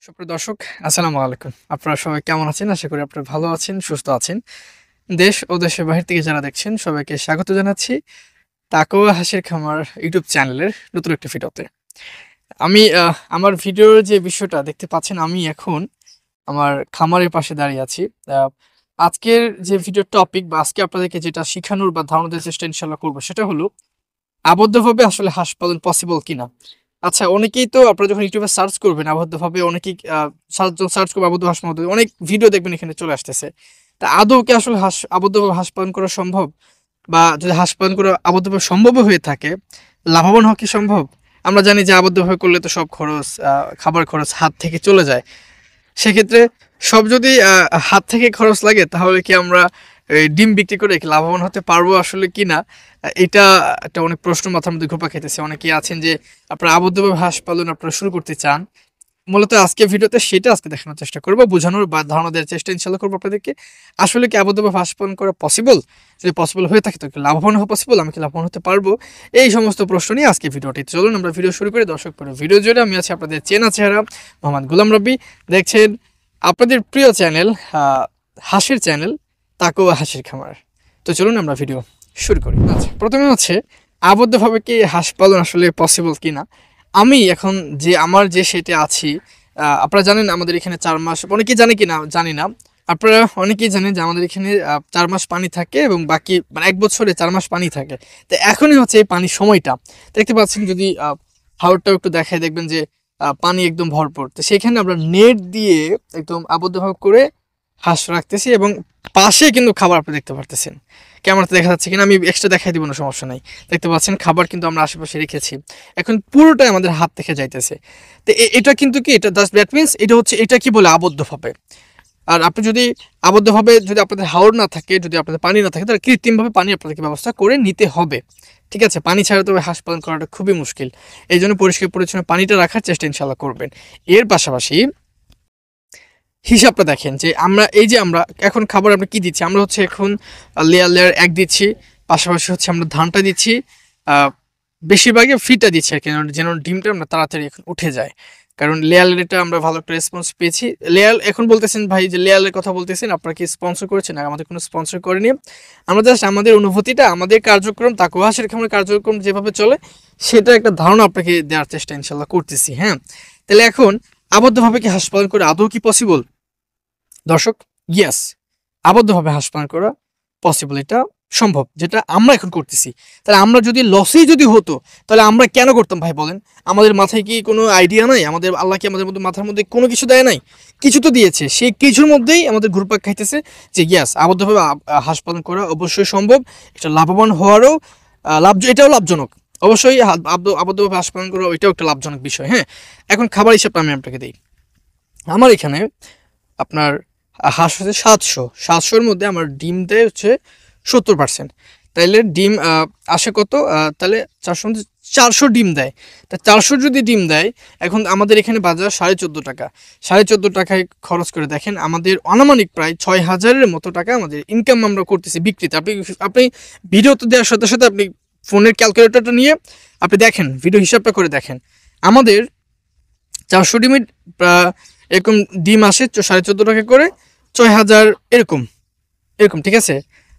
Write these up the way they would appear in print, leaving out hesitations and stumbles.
সুপ্রিয় দর্শক, আসসালামু আলাইকুম। আপনারা সবাই কেমন আছেন? আশা করি আপনারা ভালো আছেন, সুস্থ আছেন। দেশ ও দেশের বাহির থেকে যারা দেখছেন সবাইকে স্বাগত জানাচ্ছি তাকওয়া হাসির খামার ইউটিউব চ্যানেলের নতুন একটি ভিডিওতে। আমি আমার ভিডিওর যে বিষয়টা দেখতে পাচ্ছেন, আমি এখন আমার খামারের পাশে দাঁড়িয়ে আছি। আ আজকের যে ভিডিওর টপিক বা আজকে আপনাদেরকে যেটা শিখানোর বা ধারণা দেওয়ার চেষ্টা ইনশাআল্লাহ করব, সেটা হলো আবদ্ধভাবে আসলে হাঁস পালন পসিবল কিনা? আচ্ছা, অনেকেই তো আপনারা যখন YouTube এ সার্চ করবেন আবদ্ধভাবে অনেকেই সার্চ করবে আবদ্ধ হাঁস পালন, অনেক ভিডিও দেখবেন এখানে চলে আসতেছে। তা আদৌ কি আসলে আবদ্ধভাবে হাঁস পালন করা সম্ভব? বা যদি হাঁস পালন করা আবদ্ধভাবে সম্ভবও হয়ে থাকে, লাভবান হওয়া কি সম্ভব? আমরা জানি যে আবদ্ধভাবে করলে তো সব খরচ, খাবার খরচ হাত থেকে চলে যায়। সেক্ষেত্রে সব যদি হাত থেকে খরচ লাগে, তাহলে কি আমরা এই ডিম বিক্রি করে কি লাভবান হতে পারবো আসলে কিনা? এটা একটা অনেক প্রশ্ন মাথার মধ্যে ঘুরপাক খাইতেছে। অনেকেই আছেন যে আপনারা আবদ্ধভাবে হাঁস পালন আপনারা শুরু করতে চান। মূলত আজকের ভিডিওতে সেটা আজকে দেখানোর চেষ্টা করব, বোঝানোর বা ধারণা দেওয়ার চেষ্টা ইনশাআল্লাহ করব আপনাদেরকে। আসলে কি আবদ্ধভাবে হাঁস পালন করা পসিবল? যদি পসিবল হয়ে থাকে তো কি লাভবান হওয়া পসিবল? আমি কি লাভবান হতে পারবো? এই সমস্ত প্রশ্ন নিয়ে আজকে ভিডিওটি। চলুন আমরা ভিডিও শুরু করি। দর্শক, পুরো ভিডিও জুড়ে আমি আছি আপনাদের চেনা চেহারা মোহাম্মদ গোলাম রাব্বি। দেখছেন আপনাদের প্রিয় চ্যানেল, হাঁসের চ্যানেল তাকওয়া হাসির খামার। তো চলুন আমরা ভিডিও শুরু করি। আচ্ছা, প্রথমে হচ্ছে আবদ্ধভাবে কি হাঁস পালন আসলে পসিবল কিনা? আমি এখন আমার যে সেটে আছি, আপনারা জানেন আমাদের এখানে ৪ মাস, অনেকেই জানে কিনা জানি না। আপনারা অনেকেই জানেন যে আমাদের এখানে ৪ মাস পানি থাকে এবং বাকি মানে ১ বছরে ৪ মাস পানি থাকে। তো এখনই হচ্ছে এই পানির সময়টা। দেখতে পাচ্ছেন, যদি হাওরটাও একটু দেখায় দেখবেন যে পানি একদম ভরপুর। তো সেখানে আমরা নেট দিয়ে একদম আবদ্ধভাবে করে হাঁস রাখতেছি এবং পাশে কিন্তু খাবার আপনি দেখতে পারতেছেন। ক্যামেরাতে দেখা যাচ্ছে কিনা আমি এক্সট্রা দেখাই দিব না, সমস্যা নাই। দেখতে পাচ্ছেন খাবার কিন্তু আমরা আশেপাশে রেখেছি। এখন পুরোটাই আমাদের হাত থেকে যাইতেছে। তো এটা কিন্তু কি, এটা দ্যাট মিনস এটা হচ্ছে, এটা কি বলে আবদ্ধভাবে। আর আপনি যদি আবদ্ধভাবে, যদি আপনাদের হাওর না থাকে, যদি আপনাদের পানি না থাকে, তাহলে কৃত্রিমভাবে পানি আপনাদেরকে ব্যবস্থা করে নিতে হবে। ঠিক আছে? পানি ছাড়া তো হাঁস পালন করাটা খুবই মুশকিল। এই জন্য পরিষ্কার পরিচ্ছন্ন পানিটা রাখার চেষ্টা ইনশাআল্লাহ করবেন। এর পাশাপাশি হিসাবটা দেখেন যে আমরা এখন খাবার আমরা কি দিচ্ছি। আমরা হচ্ছে এখন লেয়ার লেয়ার এক দিচ্ছি, পাশাপাশি হচ্ছে আমরা ধানটা দিচ্ছি, বেশিরভাগই ফিডটা দিচ্ছি আর কি, যেন ডিমটা আমরা তাড়াতাড়ি এখন উঠে যায়। কারণ লেয়ারেরটা আমরা ভালো একটা রেসপন্স পেয়েছি। লেয়ার এখন বলতেছেন ভাই যে লেয়ারের কথা বলতেছেন, আপনারা কি স্পন্সর করেছেন? না, আমাদের কোনো স্পন্সর করেনি। আমরা জাস্ট আমাদের অনুভূতিটা, আমাদের কার্যক্রম, তাকওয়া হাসির খামারের কার্যক্রম যেভাবে চলে সেটা একটা ধারণা আপনাকে দেওয়ার চেষ্টা ইনশাল্লাহ করতেছি। হ্যাঁ, তাহলে এখন আবদ্ধভাবে কি হাঁস পালন করে আদৌ কি পসিবল? দর্শক, ইয়েস, আবদ্ধভাবে হাঁস পালন করা পসিবল, এটা সম্ভব, যেটা আমরা এখন করতেছি। তাহলে আমরা যদি লসেই যদি হতো, তাহলে আমরা কেন করতাম ভাই বলেন? আমাদের মাথায় কি কোনো আইডিয়া নাই? আল্লাহ কি আমাদের মধ্যে মাথার মধ্যে কোনো কিছু দেয় নাই? কিছু তো দিয়েছে। সেই কিছুর মধ্যেই আমাদের ঘুরপাক খাইতেছে যে ইয়েস, আবদ্ধভাবে হাঁস পালন করা অবশ্যই সম্ভব। এটা লাভবান হওয়ারও এটাও লাভজনক। অবশ্যই আবদ্ধভাবে হাঁস পালন করা এটাও একটা লাভজনক বিষয়। হ্যাঁ, এখন খাবার হিসাবটা আমি আপনাকে দিই। আমার এখানে আপনার হাঁস হচ্ছে ৭০০-৭০০-র মধ্যে আমার ডিম দেয় হচ্ছে ৭০%। তাইলে ডিম আসে কত? তাহলে ৪০০ ডিম দেয়। তা ৪০০ যদি ডিম দেয়, এখন আমাদের এখানে বাজার ১৪.৫ টাকা। ১৪.৫ টাকায় খরচ করে দেখেন, আমাদের আনুমানিক প্রায় ৬,০০০-এর মতো টাকা আমাদের ইনকাম আমরা করতেছি বিক্রিতে। আপনি ভিডিওতে দেওয়ার সাথে সাথে আপনি ফোনের ক্যালকুলেটরটা নিয়ে আপনি দেখেন, ভিডিও হিসাবটা করে দেখেন। আমাদের ৪০০ ডিমের এরকম ডিম আসে ১৪.৫ টাকা করে, ৬,০০০ এরকম এরকম, ঠিক আছে?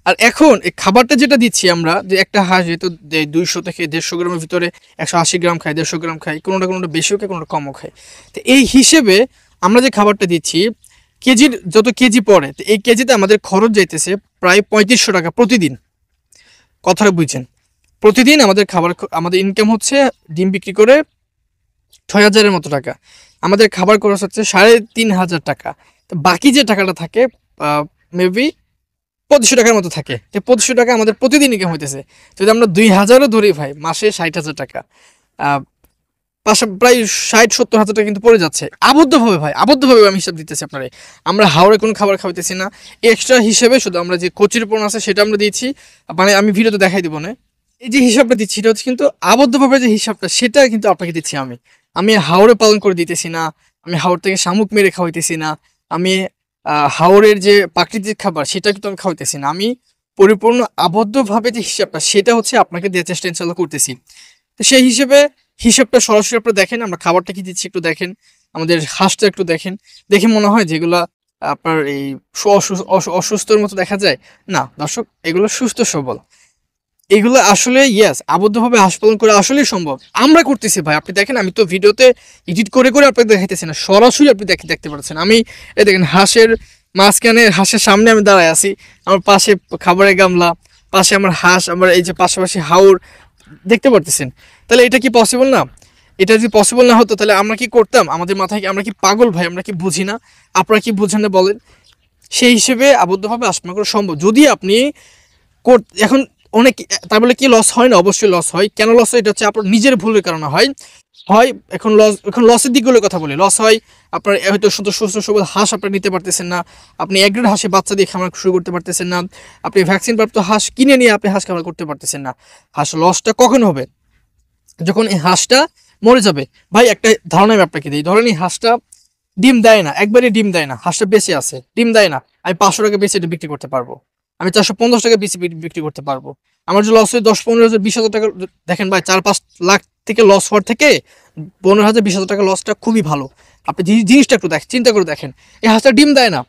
আর এখন এই খাবারটা যেটা দিচ্ছি আমরা, যে একটা হাঁস যেহেতু ২০০ থেকে ১৫০ গ্রামের ভিতরে ১৮০ গ্রাম খায়, ১৫০ গ্রাম খায়, কোনোটা বেশিও খায়, কোনোটা কমও খায়। তো এই হিসেবে আমরা যে খাবারটা দিচ্ছি, কেজির যত কেজি পড়ে, তো এই কেজিতে আমাদের খরচ যাইতেছে প্রায় ৩৫০০ টাকা প্রতিদিন। কথাটা বুঝছেন? প্রতিদিন আমাদের ইনকাম হচ্ছে ডিম বিক্রি করে ৬,০০০-এর মতো টাকা। আমাদের খাবার খরচ হচ্ছে ৩,৫০০ টাকা। তো বাকি যে টাকাটা থাকে মেবি ২৫০০ টাকার মতো থাকে। তো ২৫০০ টাকা আমাদের প্রতিদিন ইনকাম হইতেছে। যদি আমরা ২,০০০ও ধরি ভাই, মাসে ৬০,০০০ টাকা, প্রায় ৬০-৭০ হাজার টাকা কিন্তু পড়ে যাচ্ছে আবদ্ধভাবে। ভাই আবদ্ধভাবে আমি হিসাব দিতেছি আপনারে। আমরা হাওড়ে কোনো খাবার খাওয়াইতেছি না, এক্সট্রা হিসেবে শুধু আমরা যে কচির পণ্য আছে সেটা আমরা দিচ্ছি। মানে আমি ভিডিওতে দেখাই দিব না, এই যে হিসাবটা দিচ্ছি এটা হচ্ছে কিন্তু আবদ্ধভাবে যে হিসাবটা, সেটা কিন্তু আপনাকে দিচ্ছি আমি হাওরে পালন করে দিতেছি না, আমি হাওর থেকে শামুক মেরে খাওয়াইতেছি না, আমি হাওরের যে প্রাকৃতিক খাবার সেটা কিন্তু আমি খাওয়াইতেছি না। আমি পরিপূর্ণ আবদ্ধভাবে যে হিসাবটা, সেটা হচ্ছে আপনাকে দেওয়ার চেষ্টা ইনশাল্লাহ করতেছি। তো সেই হিসাবটা সরাসরি আপনারা দেখেন, আমরা খাবারটা কি দিচ্ছি একটু দেখেন। আমাদের হাঁসটা একটু দেখেন, দেখে মনে হয় যেগুলা আপনার এই অসুস্থর মতো দেখা যায়। না দর্শক, এগুলো সুস্থ সবল। এগুলো আসলে ইয়েস, আবদ্ধভাবে হাঁস পালন করা আসলেই সম্ভব। আমরা করতেছি ভাই, আপনি দেখেন আমি তো ভিডিওতে এডিট করে করে আপনাকে দেখাইতেছি না, সরাসরি আপনি দেখতে পাচ্ছেন। আমি এই দেখেন হাঁসের মাঝখানে, হাঁসের সামনে আমি দাঁড়ায় আছি, আমার পাশে খাবারের গামলা, পাশে আমার হাঁস, আমার এই যে পাশাপাশি হাউর দেখতে পারতেছেন। তাহলে এটা কি পসিবল না? এটা যদি পসিবল না হতো তাহলে আমরা কি করতাম? আমাদের মাথায় আমরা কি পাগল ভাই? আমরা কি বুঝি না? আপনারা কি বুঝেন না বলেন? সেই হিসেবে আবদ্ধভাবে হাঁস পালন করা সম্ভব যদি আপনি এখন অনেক, তার বলে কি লস হয় না? অবশ্যই লস হয়। কেন লস হয়? এটা হচ্ছে আপনার নিজের ভুলের কারণে হয়। এখন লসের দিকগুলোর কথা বলি। লস হয় আপনার হয়তো সুস্থ সবল হাঁস আপনি নিতে পারতেছেন না, আপনি এক গ্রেড হাঁসে বাচ্চা দিয়ে খামার শুরু করতে পারতেছেন না, আপনি ভ্যাকসিন প্রাপ্ত হাঁস কিনে নিয়ে আপনি হাঁস খামার করতে পারতেছেন না। হাঁস লসটা কখন হবে? যখন এই হাঁসটা মরে যাবে। ভাই একটা ধারণা আমি আপনাকে দিই, ধরেন এই হাঁসটা ডিম দেয় না, একবারই ডিম দেয় না, হাঁসটা বেঁচে আছে, ডিম দেয় না, আমি 500 টাকা বেশি এটা বিক্রি করতে পারবো, আমি 450 টাকা বেশি বিক্রি করতে পারবো। আমার যে লস হয় 10-15 হাজার 20 হাজার টাকা, দেখেন ভাই 4-5 লাখ থেকে লস হওয়ার থেকে 15,000 20,000 টাকা লসটা খুবই ভালো। আপনি জিনিসটা একটু চিন্তা করে দেখেন, এই হাঁসটা ডিম দেয় না,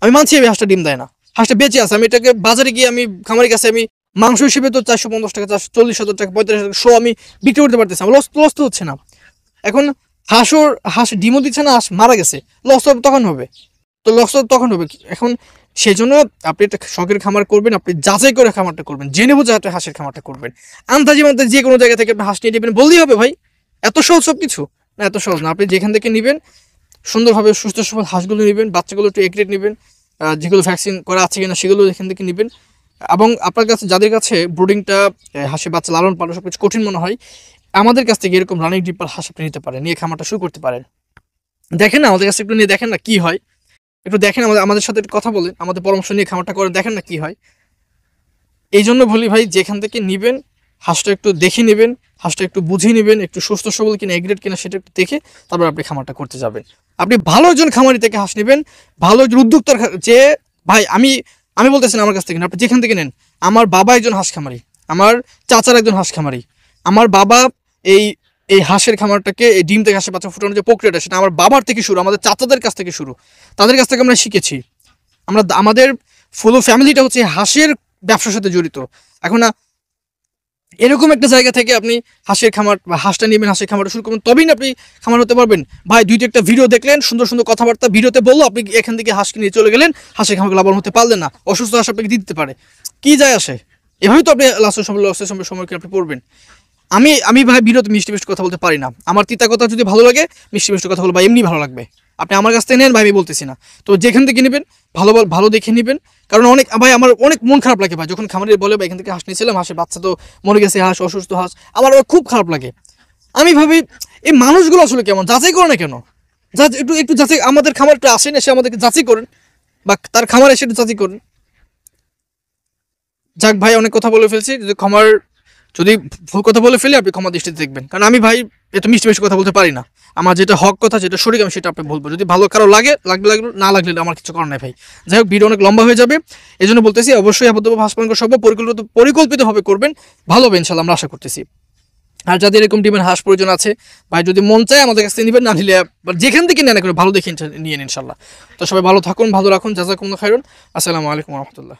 আমি মানছি এই হাঁসটা ডিম দেয় না, হাঁসটা বেঁচে আছে, আমি এটাকে বাজারে গিয়ে আমি খামারের কাছে আমি মাংস হিসেবে তো 450 টাকা 440,000 টাকা 45,000 টাকা শো আমি বিক্রি করতে পারতেছি, আমার লস তো হচ্ছে না। এখন হাঁস ডিমও দিচ্ছে না, হাঁস মারা গেছে, লস তো তখন হবে, তো লস তো তখন হবে। এখন সেই জন্য আপনি একটা শখের খামার করবেন, আপনি যাচাই করে খামারটা করবেন, জেনে বুঝে আপনি হাঁসের খামারটা করবেন। আন্দাজি মান্দাজি যে কোনো জায়গা থেকে আপনি হাঁস নিয়ে নেবেন বললেই হবে ভাই, এত সহজ সব কিছু? না, এত সহজ না। আপনি যেখান থেকে নেবেন সুন্দরভাবে সুস্থ সবল হাঁসগুলো নেবেন, বাচ্চাগুলো একটু এগ্রেড নেবেন, যেগুলো ভ্যাকসিন করা আছে কিনা সেগুলো এখান থেকে নেবেন। এবং আপনার কাছে যাদের কাছে ব্রুডিংটা, হাঁসের বাচ্চা লালন পালন সব কিছু কঠিন মনে হয়, আমাদের কাছ থেকে এরকম রানিং ডিম্পাল হাঁস আপনি নিতে পারেন, নিয়ে খামারটা শুরু করতে পারেন। দেখেন না আমাদের কাছে একটু নিয়ে দেখেন না কি হয়, একটু দেখেন আমাদের সাথে একটু কথা বলেন, আমাদের পরামর্শ নিয়ে খামারটা করে দেখেন না কি হয়। এই জন্য বলি ভাই, যেখান থেকে নিবেন হাঁসটা একটু দেখে নেবেন, হাঁসটা একটু বুঝে নেবেন, একটু সুস্থ সবল কিনা এগ্রেড কিনা সেটা একটু দেখে তারপর আপনি খামারটা করতে যাবেন। আপনি ভালো একজন খামারি থেকে হাঁস নেবেন, ভালো একজন উদ্যোক্তার যে ভাই, আমি বলতেছি না আমার কাছ থেকে না, আপনি যেখান থেকে নেন। আমার বাবা একজন হাঁস খামারি, আমার চাচার একজন হাঁস খামারি, আমার বাবা এই এই হাঁসের খামারটাকে, এই ডিম থেকে হাঁসের বাচ্চা ফুটানোর যে প্রক্রিয়াটা সেটা আমার বাবার থেকে শুরু, আমাদের চাচাদের কাছ থেকে শুরু, তাদের কাছ থেকে আমরা শিখেছি। আমাদের ফুল ফ্যামিলিটা হচ্ছে হাঁসের ব্যবসার সাথে জড়িত। এখন এরকম একটা জায়গা থেকে আপনি হাঁসের খামার বা হাঁসটা নেবেন, হাঁসের খামারটা শুরু করবেন, তবেই না আপনি খামার হতে পারবেন। ভাই দুইটা একটা ভিডিও দেখলেন, সুন্দর সুন্দর কথাবার্তা ভিডিওতে বললো, আপনি এখান থেকে হাঁসকে নিয়ে চলে গেলেন, হাঁসের খামার লাভবান হতে পারলেন না, অসুস্থ হাঁস আপনাকে দিতে পারে, কি যায় আসে? এভাবেই তো আপনি লসের সময় আপনি পড়বেন। আমি ভাই ভিডিওতে মিষ্টি মিষ্টি কথা বলতে পারি না, আমার তিতা কথা যদি ভালো লাগে, মিষ্টি মিষ্টি কথা বলবো ভাই এমনি ভালো লাগবে। আপনি আমার কাছ থেকে নেন ভাই, আমি বলতেছি না, তো যেখান থেকে নেবেন ভালো ভালো দেখে নেবেন। কারণ আমার অনেক মন খারাপ লাগে ভাই, যখন খামারে বলে ভাই এখান থেকে হাঁস নিয়েছিলাম, হাঁসের বাচ্চা তো মরে গেছে, হাঁস অসুস্থ হাঁস, আমার খুব খারাপ লাগে। আমি ভাবি এই মানুষগুলো আসলে কেমন, যাচাই করে না কেন? একটু একটু যাচাই, আমাদের খামারটা আসেন, এসে আমাদেরকে যাচাই করেন, বা তার খামার এসে একটু যাচাই করেন। যাক ভাই, অনেক কথা বলে ফেলছি, যদি ভুল কথা বলে ফেলি আপনি ক্ষমা দৃষ্টিতে দেখবেন, কারণ আমি ভাই এত মিষ্টি মিষ্টি কথা বলতে পারি না, আমার যেটা হক কথা, যেটা সঠিক আমি সেটা আপনি বলবো, যদি ভালো কারো লাগলে না লাগলে আমার কিছু করার নাই ভাই। যাই হোক, ভিডিও অনেক লম্বা হয়ে যাবে, এই জন্য বলতেছি অবশ্যই আবদ্ধভাবে হাঁস পালন করা সব পরিকল্পিতভাবে করবেন, ভালো হবে ইনশাল্লাহ, আমরা আশা করতেছি। আর যাদের এরকম ডিমের হাঁস প্রয়োজন আছে ভাই, যদি মন চায় আমাদের কাছ থেকে নেবেন, না নিলে যেখান থেকে নেন করে ভালো দেখে নিয়ে নিন ইনশাল্লাহ। তো সবাই ভালো থাকুন, ভালো রাখুন, জাযাকুমুল্লাহু খাইরান। আসসালামু আলাইকুম ওয়া রাহমাতুল্লাহ।